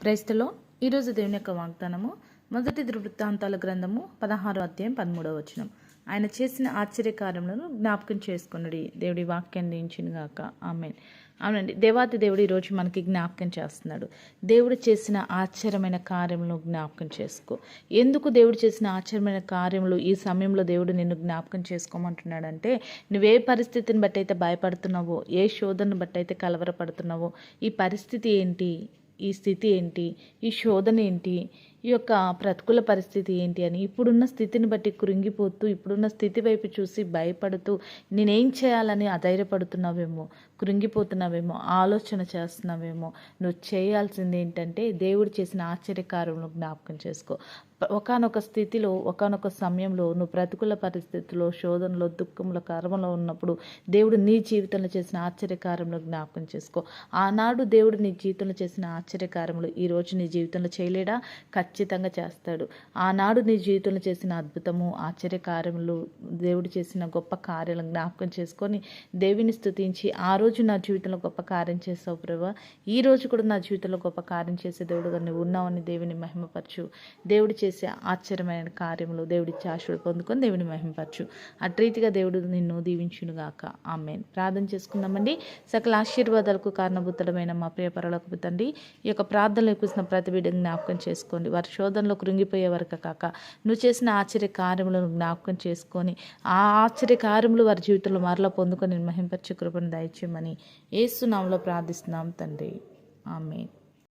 క్రైస్తలో ఈరోజు దేవుని యొక్క వాగ్దానము మొదటి వృత్తాంతాల గ్రంథము 16వ అధ్యాయం 13వ వచనం. ఆయన చేసిన ఆశ్చర్యకార్యములను జ్ఞాపకం చేసుకున్నది. దేవుడి వాక్యాన్ని దించిన గాక. ఆమేన్. అవునండి, దేవాతి దేవుడు ఈరోజు మనకి జ్ఞాపకం చేస్తున్నాడు. దేవుడు చేసిన ఆశ్చర్యమైన కార్యములను జ్ఞాపకం చేసుకో. ఎందుకు దేవుడు చేసిన ఆశ్చర్యమైన కార్యములు ఈ సమయంలో దేవుడు నిన్ను జ్ఞాపకం చేసుకోమంటున్నాడంటే, నువ్వే పరిస్థితిని బట్టి అయితే భయపడుతున్నావో, ఏ శోధనను బట్టి అయితే కలవరపడుతున్నావో, ఈ పరిస్థితి ఏంటి, ఈ స్థితి ఏంటి, ఈ శోధన ఏంటి, ఈ యొక్క ప్రతికూల పరిస్థితి ఏంటి అని ఇప్పుడున్న స్థితిని బట్టి కృంగిపోతూ, ఇప్పుడున్న స్థితి వైపు చూసి భయపడుతూ నేనేం చేయాలని అధైర్యపడుతున్నావేమో, కృంగిపోతున్నావేమో, ఆలోచన చేస్తున్నావేమో. నువ్వు చేయాల్సింది ఏంటంటే దేవుడు చేసిన ఆశ్చర్యకార్యములను జ్ఞాపకం చేసుకో. ఒకానొక స్థితిలో, ఒకానొక సమయంలో నువ్వు ప్రతికూల పరిస్థితుల్లో, శోధనలో, దుఃఖంలో, కర్మలో ఉన్నప్పుడు దేవుడు నీ జీవితంలో చేసిన ఆశ్చర్యకార్యములు జ్ఞాపకం చేసుకో. ఆనాడు దేవుడు నీ జీవితంలో చేసిన ఆశ్చర్యకార్యములు ఈరోజు నీ జీవితంలో చేయలేడా? ఖచ్చితంగా చేస్తాడు. ఆనాడు నీ జీవితంలో చేసిన అద్భుతము, ఆశ్చర్యకార్యములు, దేవుడు చేసిన గొప్ప కార్యాలను జ్ఞాపకం చేసుకొని దేవుని స్తుతించి, ఆ రోజు నా జీవితంలో గొప్ప కార్యం చేసావు ప్రభువా, ఈ రోజు కూడా నా జీవితంలో గొప్ప కార్యం చేసే దేవుడుగా నువ్వు ఉన్నావని దేవుని మహిమపరచు. దేవుడు చేసే ఆశ్చర్యమైన కార్యములు దేవుడిచ్చే ఆశీర్వాదం పొందుకొని దేవుని మహిమపరచు. అట్రీతిగా దేవుడు నిన్ను దీవించునుగాక. ఆమేన్. ప్రార్థన చేసుకుందామండి. సకల ఆశీర్వాదాలకు కారణభూతుడమైన మా ప్రియ పరలోకపు తండ్రి, ఈ యొక్క ప్రార్థనలో కూర్చున్న ప్రతి బిడ్డను జ్ఞాపకం చేసుకోండి. వారి శోధనలో కృంగిపోయే వరకు కాక నువ్వు చేసిన ఆశ్చర్య కార్యములను జ్ఞాపకం చేసుకొని ఆ ఆశ్చర్య కార్యములు వారి జీవితంలో మరలా పొందుకొని మహింపరచు కృపను దయచేయమని యేసు నామములో ప్రార్థిస్తున్నాం తండ్రి. ఆమేన్.